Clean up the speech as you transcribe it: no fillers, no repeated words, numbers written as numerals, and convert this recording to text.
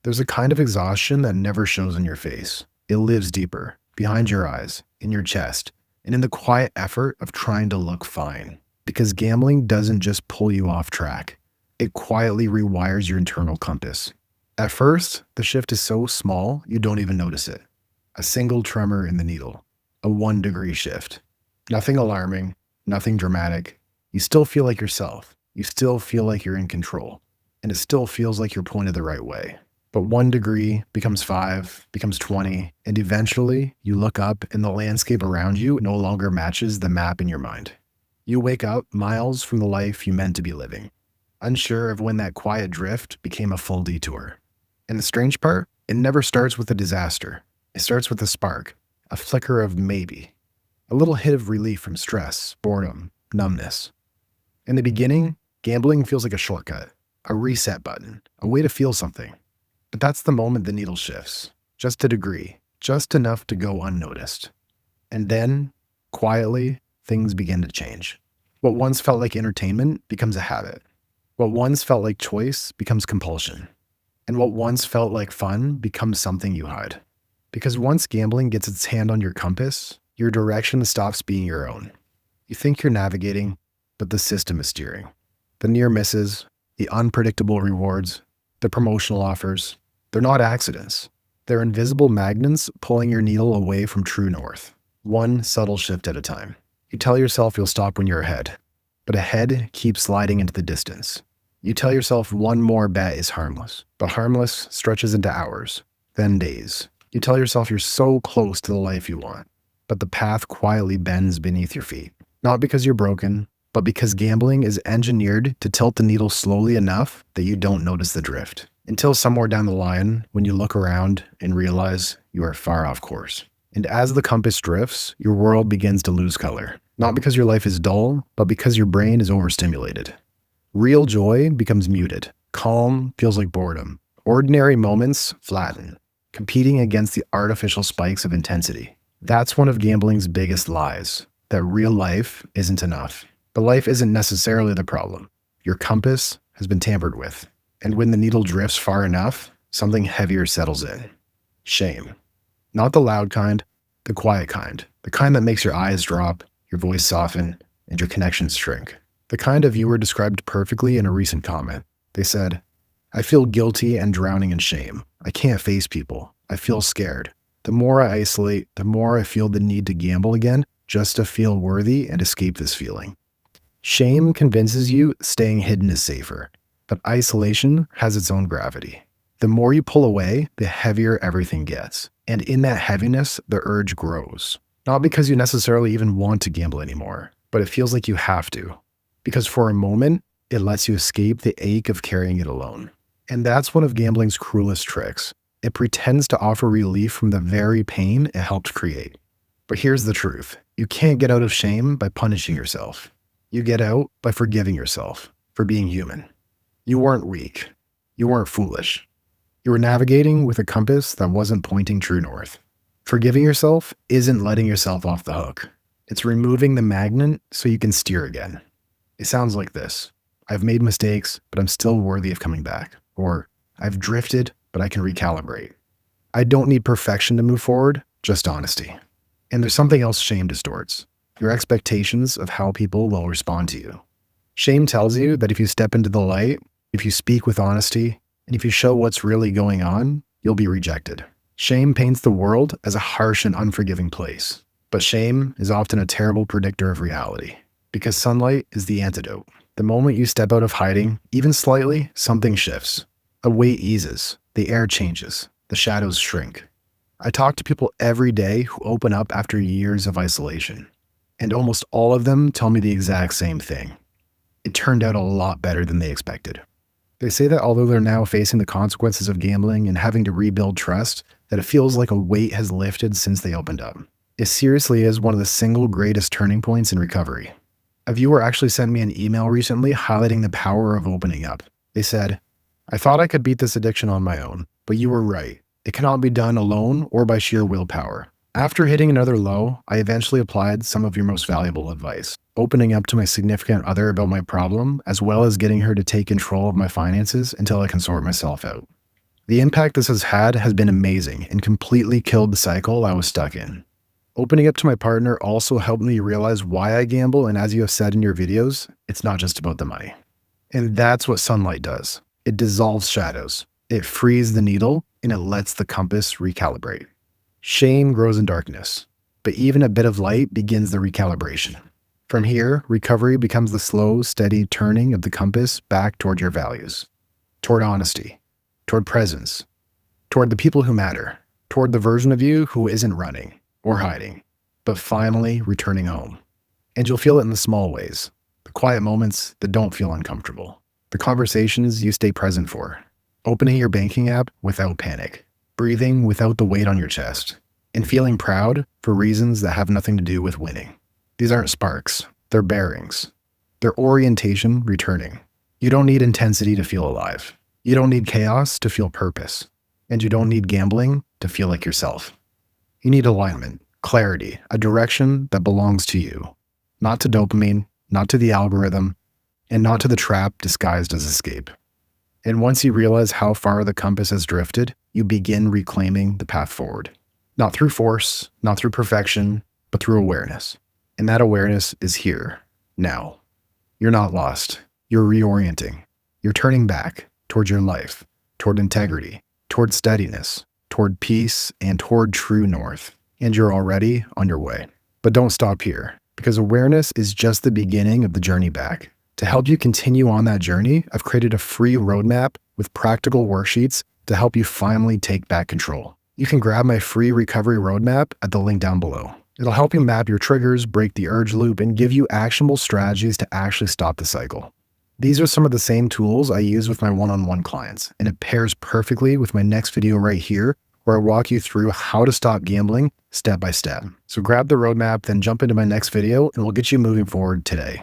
There's a kind of exhaustion that never shows in your face. It lives deeper, behind your eyes, in your chest, and in the quiet effort of trying to look fine. Because gambling doesn't just pull you off track, it quietly rewires your internal compass. At first, the shift is so small you don't even notice it. A single tremor in the needle, a 1-degree shift. Nothing alarming, nothing dramatic. You still feel like yourself. You still feel like you're in control. And it still feels like you're pointed the right way. But 1 degree becomes 5, becomes 20, and eventually you look up and the landscape around you no longer matches the map in your mind. You wake up miles from the life you meant to be living, unsure of when that quiet drift became a full detour. And the strange part, it never starts with a disaster. It starts with a spark, a flicker of maybe, a little hit of relief from stress, boredom, numbness. In the beginning, gambling feels like a shortcut, a reset button, a way to feel something. But that's the moment the needle shifts, just a degree, just enough to go unnoticed. And then, quietly, things begin to change. What once felt like entertainment becomes a habit. What once felt like choice becomes compulsion. And what once felt like fun becomes something you hide. Because once gambling gets its hand on your compass, your direction stops being your own. You think you're navigating, but the system is steering. The near misses, the unpredictable rewards, the promotional offers, they're not accidents. They're invisible magnets pulling your needle away from true north, one subtle shift at a time. You tell yourself you'll stop when you're ahead, but ahead keeps sliding into the distance. You tell yourself one more bet is harmless, but harmless stretches into hours, then days. You tell yourself you're so close to the life you want, but the path quietly bends beneath your feet. Not because you're broken, but because gambling is engineered to tilt the needle slowly enough that you don't notice the drift. Until somewhere down the line, when you look around and realize you are far off course. And as the compass drifts, your world begins to lose color. Not because your life is dull, but because your brain is overstimulated. Real joy becomes muted. Calm feels like boredom. Ordinary moments flatten, competing against the artificial spikes of intensity. That's one of gambling's biggest lies, that real life isn't enough. But life isn't necessarily the problem. Your compass has been tampered with. And when the needle drifts far enough, something heavier settles in. Shame. Not the loud kind, the quiet kind. The kind that makes your eyes drop, your voice soften, and your connections shrink. The kind a viewer described perfectly in a recent comment. They said, "I feel guilty and drowning in shame. I can't face people. I feel scared. The more I isolate, the more I feel the need to gamble again, just to feel worthy and escape this feeling." Shame convinces you staying hidden is safer, but isolation has its own gravity. The more you pull away, the heavier everything gets. And in that heaviness, the urge grows. Not because you necessarily even want to gamble anymore, but it feels like you have to. Because for a moment, it lets you escape the ache of carrying it alone. And that's one of gambling's cruelest tricks. It pretends to offer relief from the very pain it helped create. But here's the truth. You can't get out of shame by punishing yourself. You get out by forgiving yourself for being human. You weren't weak. You weren't foolish. You were navigating with a compass that wasn't pointing true north. Forgiving yourself isn't letting yourself off the hook. It's removing the magnet so you can steer again. It sounds like this. I've made mistakes, but I'm still worthy of coming back. Or I've drifted, but I can recalibrate. I don't need perfection to move forward, just honesty. And there's something else shame distorts. Your expectations of how people will respond to you. Shame tells you that if you step into the light, if you speak with honesty, and if you show what's really going on, you'll be rejected. Shame paints the world as a harsh and unforgiving place. But shame is often a terrible predictor of reality. Because sunlight is the antidote. The moment you step out of hiding, even slightly, something shifts. A weight eases, the air changes, the shadows shrink. I talk to people every day who open up after years of isolation. And almost all of them tell me the exact same thing. It turned out a lot better than they expected. They say that although they're now facing the consequences of gambling and having to rebuild trust, that it feels like a weight has lifted since they opened up. It seriously is one of the single greatest turning points in recovery. A viewer actually sent me an email recently highlighting the power of opening up. They said, "I thought I could beat this addiction on my own, but you were right. It cannot be done alone or by sheer willpower. After hitting another low, I eventually applied some of your most valuable advice, opening up to my significant other about my problem, as well as getting her to take control of my finances until I can sort myself out. The impact this has been amazing and completely killed the cycle I was stuck in. Opening up to my partner also helped me realize why I gamble, and as you have said in your videos, it's not just about the money. And that's what sunlight does. It dissolves shadows, it frees the needle, and it lets the compass recalibrate. Shame grows in darkness, but even a bit of light begins the recalibration. From here, recovery becomes the slow, steady turning of the compass back toward your values, toward honesty, toward presence, toward the people who matter, toward the version of you who isn't running or hiding, but finally returning home. And you'll feel it in the small ways, the quiet moments that don't feel uncomfortable, the conversations you stay present for, opening your banking app without panic, breathing without the weight on your chest, and feeling proud for reasons that have nothing to do with winning. These aren't sparks, they're bearings. They're orientation returning. You don't need intensity to feel alive. You don't need chaos to feel purpose. And you don't need gambling to feel like yourself. You need alignment, clarity, a direction that belongs to you, not to dopamine, not to the algorithm, and not to the trap disguised as escape. And once you realize how far the compass has drifted, you begin reclaiming the path forward. Not through force, not through perfection, but through awareness. And that awareness is here, now. You're not lost. You're reorienting. You're turning back toward your life, toward integrity, toward steadiness, toward peace, and toward true north. And you're already on your way. But don't stop here, because awareness is just the beginning of the journey back. To help you continue on that journey, I've created a free roadmap with practical worksheets to help you finally take back control. You can grab my free recovery roadmap at the link down below. It'll help you map your triggers, break the urge loop, and give you actionable strategies to actually stop the cycle. These are some of the same tools I use with my one-on-one clients, and it pairs perfectly with my next video right here, where I walk you through how to stop gambling step by step. So grab the roadmap, then jump into my next video, and we'll get you moving forward today.